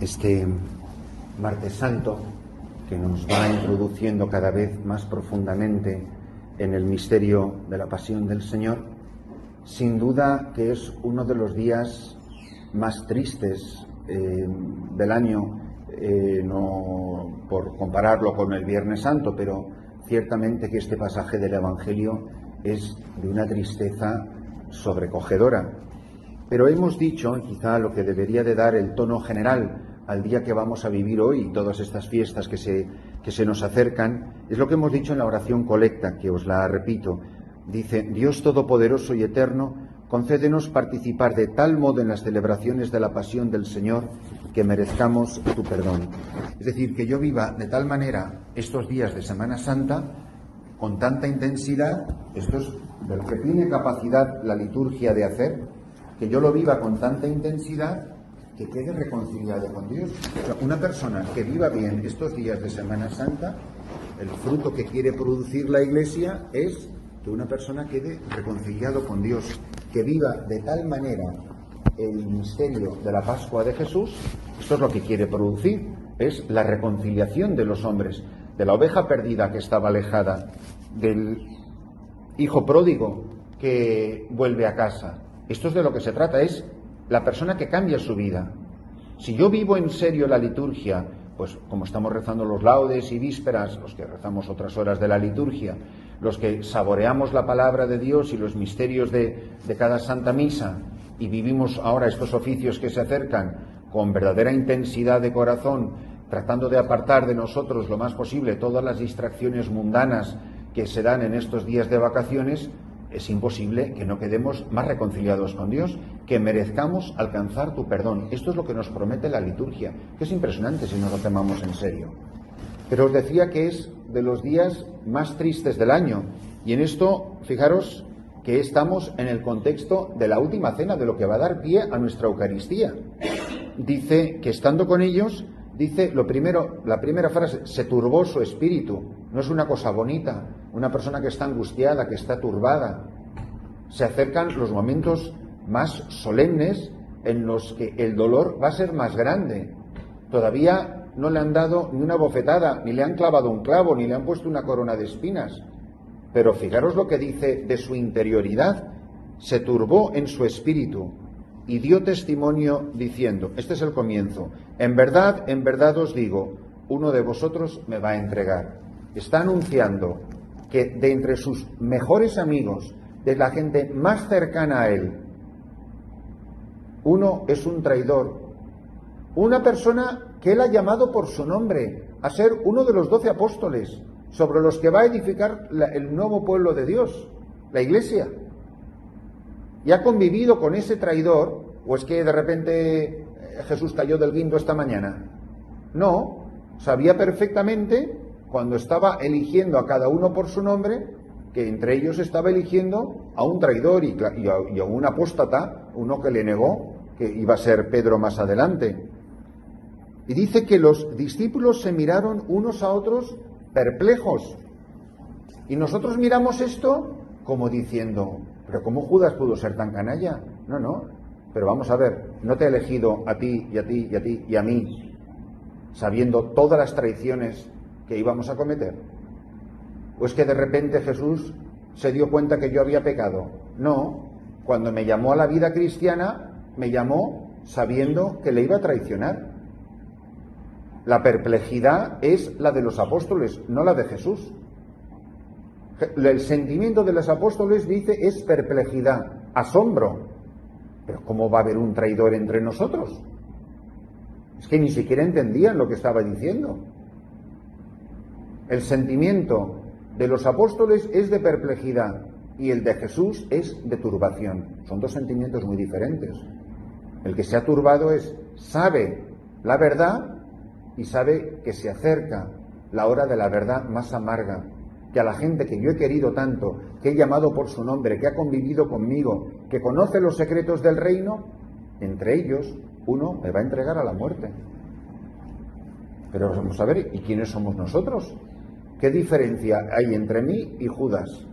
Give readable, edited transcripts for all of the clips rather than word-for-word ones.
Este Martes Santo, que nos va introduciendo cada vez más profundamente en el misterio de la pasión del Señor, sin duda que es uno de los días más tristes del año, no por compararlo con el Viernes Santo, pero ciertamente que este pasaje del Evangelio es de una tristeza sobrecogedora. Pero hemos dicho, quizá lo que debería de dar el tono general al día que vamos a vivir hoy y todas estas fiestas que se nos acercan, es lo que hemos dicho en la oración colecta, que os la repito. Dice: Dios Todopoderoso y Eterno, concédenos participar de tal modo en las celebraciones de la pasión del Señor que merezcamos tu perdón. Es decir, que yo viva de tal manera estos días de Semana Santa, con tanta intensidad, esto es de lo que tiene capacidad la liturgia de hacer, que yo lo viva con tanta intensidad que quede reconciliado con Dios. O sea, una persona que viva bien estos días de Semana Santa, el fruto que quiere producir la Iglesia es que una persona quede reconciliado con Dios, que viva de tal manera el misterio de la Pascua de Jesús. Esto es lo que quiere producir, es la reconciliación de los hombres, de la oveja perdida que estaba alejada, del hijo pródigo que vuelve a casa. Esto es de lo que se trata, es la persona que cambia su vida. Si yo vivo en serio la liturgia, pues como estamos rezando los laudes y vísperas, los que rezamos otras horas de la liturgia, los que saboreamos la palabra de Dios y los misterios de cada Santa Misa, y vivimos ahora estos oficios que se acercan con verdadera intensidad de corazón, tratando de apartar de nosotros lo más posible todas las distracciones mundanas que se dan en estos días de vacaciones, es imposible que no quedemos más reconciliados con Dios, que merezcamos alcanzar tu perdón. Esto es lo que nos promete la liturgia, que es impresionante si no lo tomamos en serio. Pero os decía que es de los días más tristes del año, y en esto, fijaros que estamos en el contexto de la última cena, de lo que va a dar pie a nuestra Eucaristía. Dice que estando con ellos, dice lo primero, la primera frase: se turbó su espíritu. No es una cosa bonita, una persona que está angustiada, que está turbada. Se acercan los momentos más solemnes en los que el dolor va a ser más grande. Todavía no le han dado ni una bofetada, ni le han clavado un clavo, ni le han puesto una corona de espinas. Pero fijaros lo que dice de su interioridad: se turbó en su espíritu y dio testimonio diciendo, este es el comienzo: en verdad os digo, uno de vosotros me va a entregar. Está anunciando que de entre sus mejores amigos, de la gente más cercana a él, uno es un traidor, una persona que él ha llamado por su nombre, a ser uno de los 12 apóstoles, sobre los que va a edificar el nuevo pueblo de Dios, la Iglesia. Y ha convivido con ese traidor. ¿O es que de repente Jesús cayó del guindo esta mañana? No, sabía perfectamente, cuando estaba eligiendo a cada uno por su nombre, que entre ellos estaba eligiendo a un traidor y a un apóstata, uno que le negó, que iba a ser Pedro más adelante. Y dice que los discípulos se miraron unos a otros perplejos. Y nosotros miramos esto como diciendo, ¿pero cómo Judas pudo ser tan canalla? No, pero vamos a ver, no te he elegido a ti y a ti y a ti y a mí, sabiendo todas las traiciones que íbamos a cometer. ¿O es que de repente Jesús se dio cuenta que yo había pecado? No, cuando me llamó a la vida cristiana, me llamó sabiendo que le iba a traicionar. La perplejidad es la de los apóstoles, no la de Jesús. El sentimiento de los apóstoles, dice, es perplejidad, asombro. Pero ¿cómo va a haber un traidor entre nosotros? Es que ni siquiera entendían lo que estaba diciendo. El sentimiento de los apóstoles es de perplejidad y el de Jesús es de turbación. Son dos sentimientos muy diferentes. El que se ha turbado sabe la verdad y sabe que se acerca la hora de la verdad más amarga, que a la gente que yo he querido tanto, que he llamado por su nombre, que ha convivido conmigo, que conoce los secretos del reino, entre ellos uno me va a entregar a la muerte. Pero vamos a ver, ¿y quiénes somos nosotros? ¿Qué diferencia hay entre mí y Judas?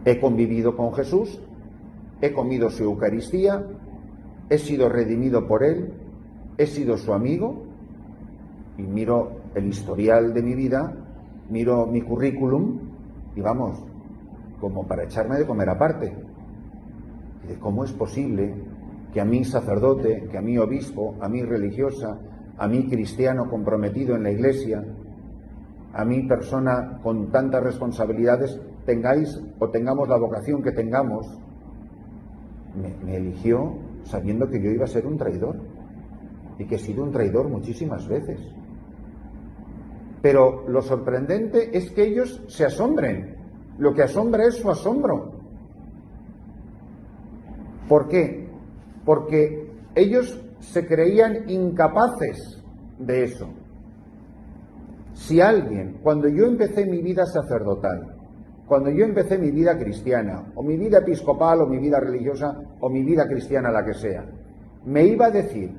He convivido con Jesús, he comido su Eucaristía, he sido redimido por él, he sido su amigo y miro el historial de mi vida, miro mi currículum y vamos, como para echarme de comer aparte. ¿De cómo es posible que a mí sacerdote, que a mí obispo, a mí religiosa, a mí cristiano comprometido en la Iglesia, a mí persona con tantas responsabilidades, tengáis o tengamos la vocación que tengamos? Me eligió sabiendo que yo iba a ser un traidor y que he sido un traidor muchísimas veces. Pero lo sorprendente es que ellos se asombren. Lo que asombra es su asombro. ¿Por qué? Porque ellos se creían incapaces de eso. Si alguien, cuando yo empecé mi vida sacerdotal, cuando yo empecé mi vida cristiana, o mi vida episcopal, o mi vida religiosa, o mi vida cristiana, la que sea, me iba a decir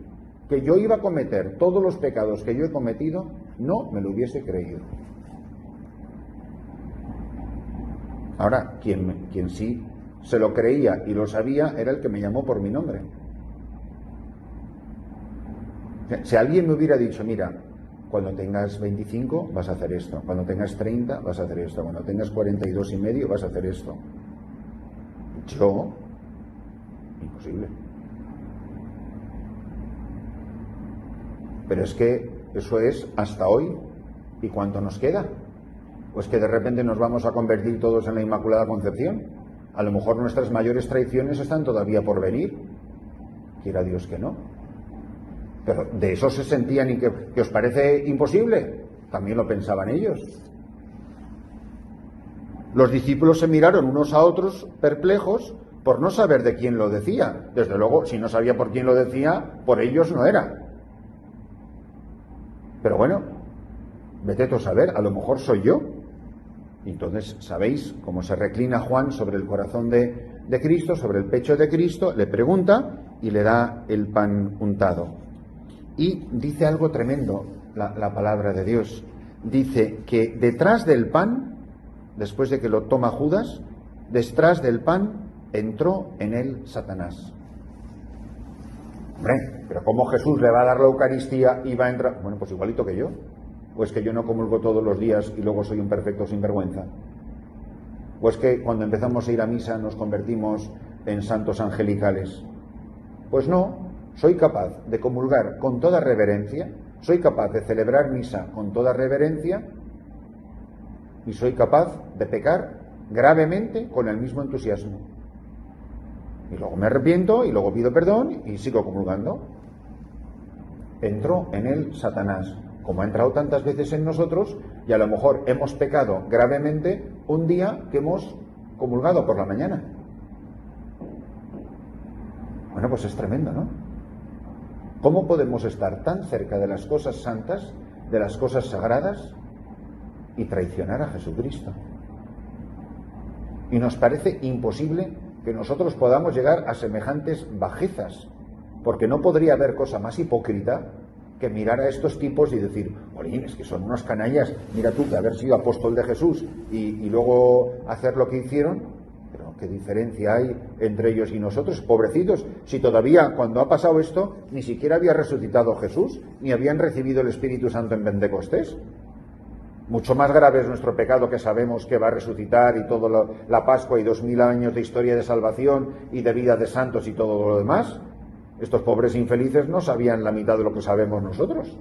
que yo iba a cometer todos los pecados que yo he cometido, no me lo hubiese creído. Ahora, quien sí se lo creía y lo sabía era el que me llamó por mi nombre. Si alguien me hubiera dicho, mira, cuando tengas 25 vas a hacer esto, cuando tengas 30 vas a hacer esto, cuando tengas 42 y medio vas a hacer esto. Yo, imposible. Pero es que eso es hasta hoy. ¿Y cuánto nos queda? Pues que de repente nos vamos a convertir todos en la Inmaculada Concepción. A lo mejor nuestras mayores traiciones están todavía por venir. Quiera Dios que no. Pero de eso se sentían y que os parece imposible. También lo pensaban ellos. Los discípulos se miraron unos a otros perplejos por no saber de quién lo decía. Desde luego, si no sabía por quién lo decía, por ellos no era. Pero bueno, vete tú a saber, a lo mejor soy yo. Y entonces, ¿sabéis cómo se reclina Juan sobre el corazón de Cristo, sobre el pecho de Cristo? Le pregunta y le da el pan untado. Y dice algo tremendo la palabra de Dios. Dice que detrás del pan, después de que lo toma Judas, detrás del pan entró en él Satanás. Hombre, pero ¿cómo Jesús le va a dar la Eucaristía y va a entrar? Bueno, pues igualito que yo. ¿O es que yo no comulgo todos los días y luego soy un perfecto sinvergüenza? ¿O es que cuando empezamos a ir a misa nos convertimos en santos angelicales? Pues no, soy capaz de comulgar con toda reverencia, soy capaz de celebrar misa con toda reverencia y soy capaz de pecar gravemente con el mismo entusiasmo. Y luego me arrepiento y luego pido perdón y sigo comulgando. Entró en él Satanás, como ha entrado tantas veces en nosotros, y a lo mejor hemos pecado gravemente un día que hemos comulgado por la mañana. Bueno, pues es tremendo, ¿no? ¿Cómo podemos estar tan cerca de las cosas santas, de las cosas sagradas, y traicionar a Jesucristo? Y nos parece imposible que nosotros podamos llegar a semejantes bajezas, porque no podría haber cosa más hipócrita que mirar a estos tipos y decir, jolín, es que son unos canallas, mira tú, de haber sido apóstol de Jesús y luego hacer lo que hicieron. Pero qué diferencia hay entre ellos y nosotros, pobrecitos, si todavía cuando ha pasado esto ni siquiera había resucitado Jesús, ni habían recibido el Espíritu Santo en Pentecostés. Mucho más grave es nuestro pecado, que sabemos que va a resucitar y toda la Pascua y 2000 años de historia de salvación y de vida de santos y todo lo demás. Estos pobres infelices no sabían la mitad de lo que sabemos nosotros.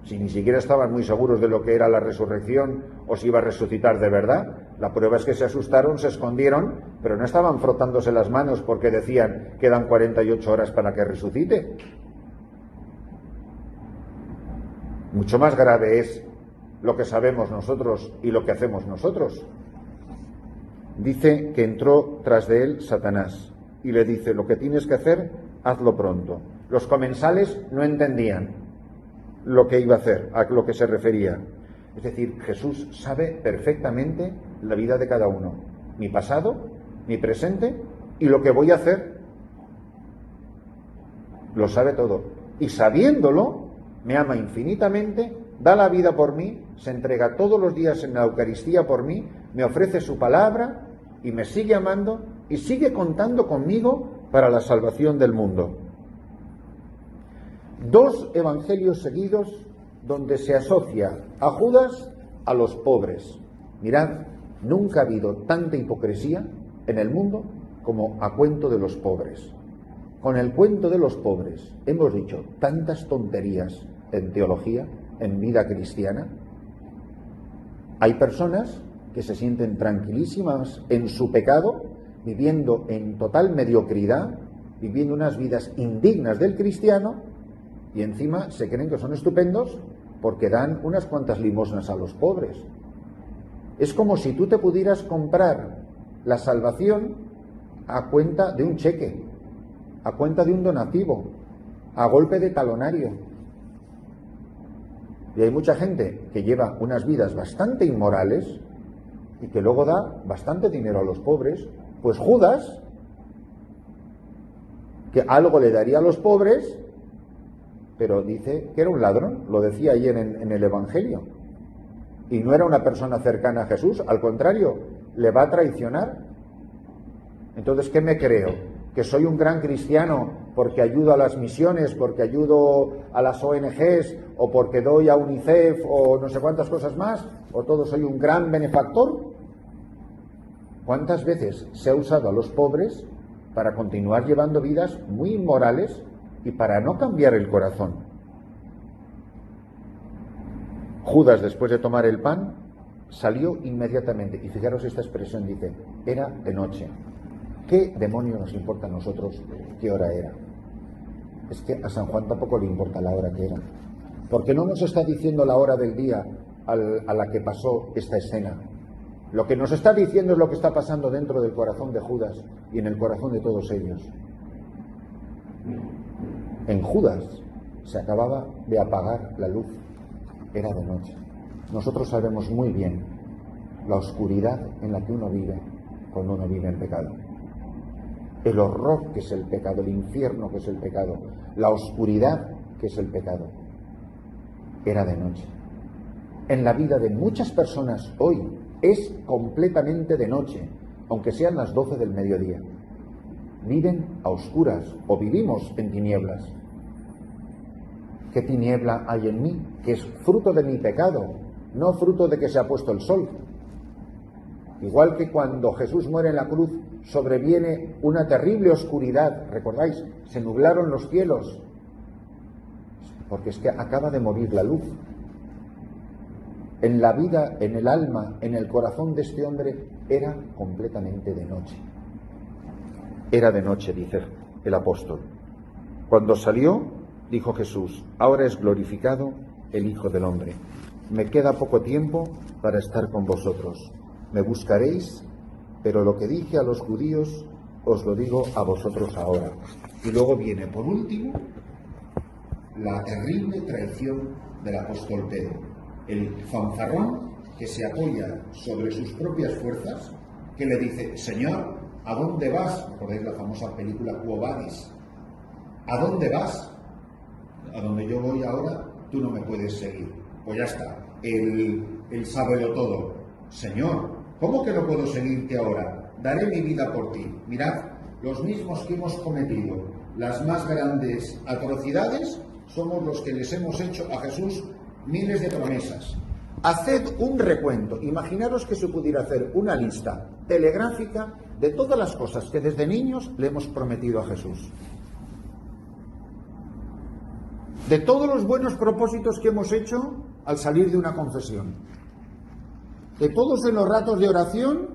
Si ni siquiera estaban muy seguros de lo que era la resurrección o si iba a resucitar de verdad. La prueba es que se asustaron, se escondieron, pero no estaban frotándose las manos porque decían quedan 48 horas para que resucite. Mucho más grave es lo que sabemos nosotros y lo que hacemos nosotros. Dice que entró tras de él Satanás y le dice, lo que tienes que hacer, hazlo pronto. Los comensales no entendían lo que iba a hacer, a lo que se refería. Es decir, Jesús sabe perfectamente la vida de cada uno, mi pasado, mi presente y lo que voy a hacer. Lo sabe todo. Y sabiéndolo, me ama infinitamente, da la vida por mí, se entrega todos los días en la Eucaristía por mí, me ofrece su palabra y me sigue amando y sigue contando conmigo para la salvación del mundo. 2 evangelios seguidos donde se asocia a Judas a los pobres. Mirad, nunca ha habido tanta hipocresía en el mundo como a cuento de los pobres. Con el cuento de los pobres hemos dicho tantas tonterías en teología, en vida cristiana. Hay personas que se sienten tranquilísimas en su pecado, viviendo en total mediocridad, viviendo unas vidas indignas del cristiano, y encima se creen que son estupendos porque dan unas cuantas limosnas a los pobres. Es como si tú te pudieras comprar la salvación a cuenta de un cheque, a cuenta de un donativo, a golpe de talonario. Y hay mucha gente que lleva unas vidas bastante inmorales y que luego da bastante dinero a los pobres. Pues Judas, que algo le daría a los pobres, pero dice que era un ladrón, lo decía ayer en el Evangelio. Y no era una persona cercana a Jesús, al contrario, le va a traicionar. Entonces, ¿qué me creo? ¿Que soy un gran cristiano porque ayudo a las misiones, porque ayudo a las ONGs, o porque doy a UNICEF, o no sé cuántas cosas más? ¿O todo soy un gran benefactor? ¿Cuántas veces se ha usado a los pobres para continuar llevando vidas muy inmorales y para no cambiar el corazón? Judas, después de tomar el pan, salió inmediatamente. Y fijaros esta expresión, dice, era de noche. ¿Qué demonio nos importa a nosotros qué hora era? Es que a San Juan tampoco le importa la hora que era. Porque no nos está diciendo la hora del día a la que pasó esta escena. Lo que nos está diciendo es lo que está pasando dentro del corazón de Judas y en el corazón de todos ellos. En Judas se acababa de apagar la luz. Era de noche. Nosotros sabemos muy bien la oscuridad en la que uno vive cuando uno vive en pecado. El horror que es el pecado, el infierno que es el pecado, la oscuridad que es el pecado. Era de noche. En la vida de muchas personas hoy es completamente de noche, aunque sean las 12 del mediodía. Viven a oscuras o vivimos en tinieblas. ¿Qué tiniebla hay en mí? Que es fruto de mi pecado, no fruto de que se ha puesto el sol. Igual que cuando Jesús muere en la cruz, sobreviene una terrible oscuridad. ¿Recordáis? Se nublaron los cielos. Porque es que acaba de morir la luz. En la vida, en el alma, en el corazón de este hombre, era completamente de noche. Era de noche, dice el apóstol. Cuando salió, dijo Jesús, ahora es glorificado el Hijo del Hombre. Me queda poco tiempo para estar con vosotros. Me buscaréis, pero lo que dije a los judíos os lo digo a vosotros ahora. Y luego viene, por último, la terrible traición del apóstol Pedro. El fanfarrón que se apoya sobre sus propias fuerzas, que le dice, Señor, ¿a dónde vas? ¿Recordáis la famosa película Quo Vadis? ¿A dónde vas? A donde yo voy ahora, tú no me puedes seguir. Pues ya está, él sábelo todo. Señor, ¿cómo que no puedo seguirte ahora? Daré mi vida por ti. Mirad, los mismos que hemos cometido las más grandes atrocidades somos los que les hemos hecho a Jesús miles de promesas. Haced un recuento. Imaginaros que se pudiera hacer una lista telegráfica de todas las cosas que desde niños le hemos prometido a Jesús. De todos los buenos propósitos que hemos hecho al salir de una confesión. De todos en los ratos de oración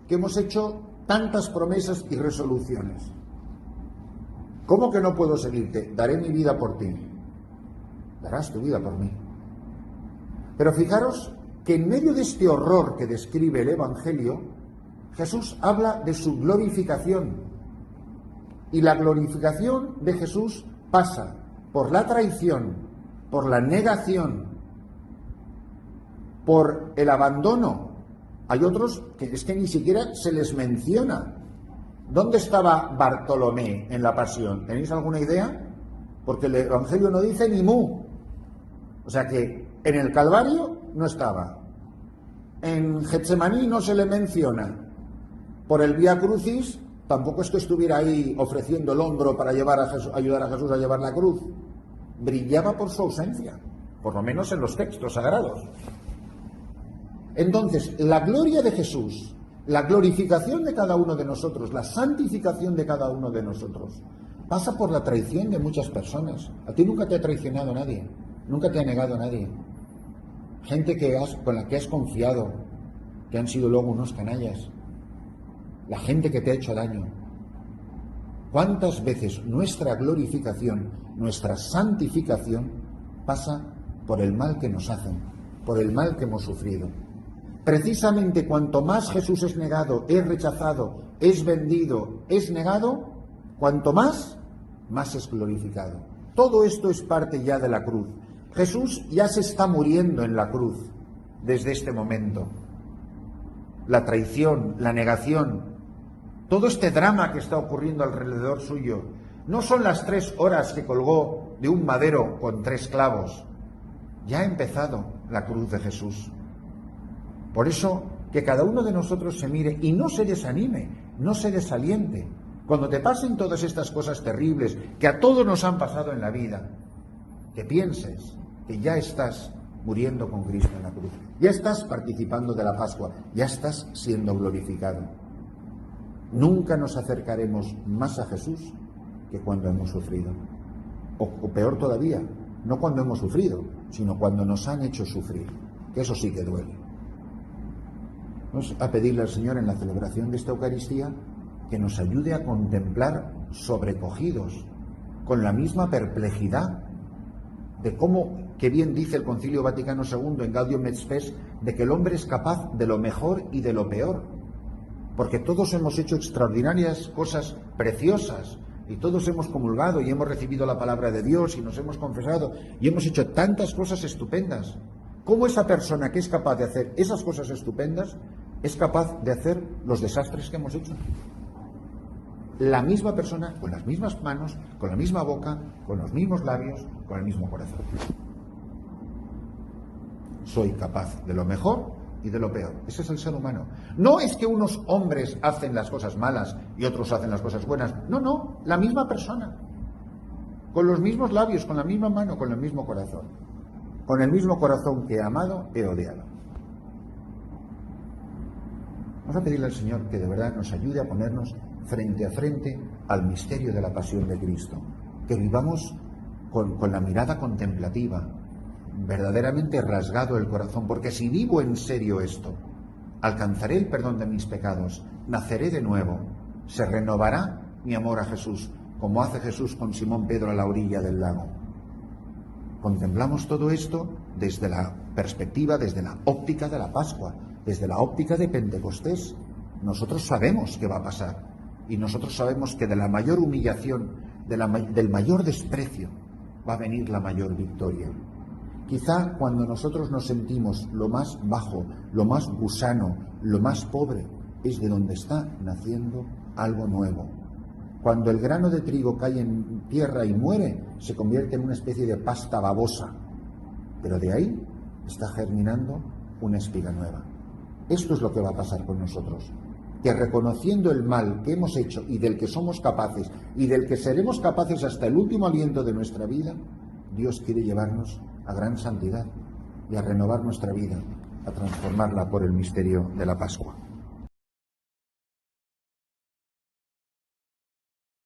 que hemos hecho tantas promesas y resoluciones. ¿Cómo que no puedo seguirte? Daré mi vida por ti. Darás tu vida por mí. Pero fijaros que en medio de este horror que describe el Evangelio, Jesús habla de su glorificación. Y la glorificación de Jesús pasa por la traición, por la negación, por el abandono. Hay otros que es que ni siquiera se les menciona. ¿Dónde estaba Bartolomé en la pasión? ¿Tenéis alguna idea? Porque el Evangelio no dice ni mu. O sea que en el Calvario no estaba. En Getsemaní no se le menciona. Por el Vía Crucis tampoco es que estuviera ahí ofreciendo el hombro para ayudar a Jesús a llevar la cruz. brillaba por su ausencia, por lo menos en los textos sagrados. Entonces, la gloria de Jesús, la glorificación de cada uno de nosotros, la santificación de cada uno de nosotros, pasa por la traición de muchas personas. A ti nunca te ha traicionado nadie, nunca te ha negado nadie. Gente con la que has confiado, que han sido luego unos canallas. La gente que te ha hecho daño. ¿Cuántas veces nuestra glorificación, nuestra santificación pasa por el mal que nos hacen, por el mal que hemos sufrido? Precisamente cuanto más Jesús es negado, es rechazado, es vendido, es negado, cuanto más es glorificado. Todo esto es parte ya de la cruz. Jesús ya se está muriendo en la cruz desde este momento. La traición, la negación, todo este drama que está ocurriendo alrededor suyo, no son las 3 horas que colgó de un madero con 3 clavos. Ya ha empezado la cruz de Jesús. Por eso, que cada uno de nosotros se mire y no se desanime, no se desaliente. Cuando te pasen todas estas cosas terribles que a todos nos han pasado en la vida, que pienses que ya estás muriendo con Cristo en la cruz, ya estás participando de la Pascua, ya estás siendo glorificado. Nunca nos acercaremos más a Jesús que cuando hemos sufrido. O peor todavía, no cuando hemos sufrido, sino cuando nos han hecho sufrir, que eso sí que duele. Vamos a pedirle al Señor en la celebración de esta Eucaristía que nos ayude a contemplar sobrecogidos, con la misma perplejidad de cómo, que bien dice el Concilio Vaticano II en Gaudium et Spes, de que el hombre es capaz de lo mejor y de lo peor, porque todos hemos hecho extraordinarias cosas preciosas, y todos hemos comulgado y hemos recibido la palabra de Dios y nos hemos confesado y hemos hecho tantas cosas estupendas. ¿Cómo esa persona que es capaz de hacer esas cosas estupendas es capaz de hacer los desastres que hemos hecho? La misma persona, con las mismas manos, con la misma boca, con los mismos labios, con el mismo corazón. Soy capaz de lo mejor y de lo peor. Ese es el ser humano. No es que unos hombres hacen las cosas malas y otros hacen las cosas buenas. No, la misma persona. Con los mismos labios, con la misma mano, con el mismo corazón. Con el mismo corazón que he amado, he odiado. Vamos a pedirle al Señor que de verdad nos ayude a ponernos frente a frente al misterio de la pasión de Cristo. Que vivamos con la mirada contemplativa, verdaderamente rasgado el corazón, porque si vivo en serio esto, alcanzaré el perdón de mis pecados, naceré de nuevo, se renovará mi amor a Jesús, como hace Jesús con Simón Pedro a la orilla del lago. Contemplamos todo esto desde la perspectiva, desde la óptica de la Pascua, desde la óptica de Pentecostés. Nosotros sabemos qué va a pasar y nosotros sabemos que de la mayor humillación, del mayor desprecio, va a venir la mayor victoria. Quizá cuando nosotros nos sentimos lo más bajo, lo más gusano, lo más pobre, es de donde está naciendo algo nuevo. Cuando el grano de trigo cae en tierra y muere, se convierte en una especie de pasta babosa. Pero de ahí está germinando una espiga nueva. Esto es lo que va a pasar con nosotros. Que reconociendo el mal que hemos hecho y del que somos capaces y del que seremos capaces hasta el último aliento de nuestra vida, Dios quiere llevarnos a gran santidad y a renovar nuestra vida, a transformarla por el misterio de la Pascua.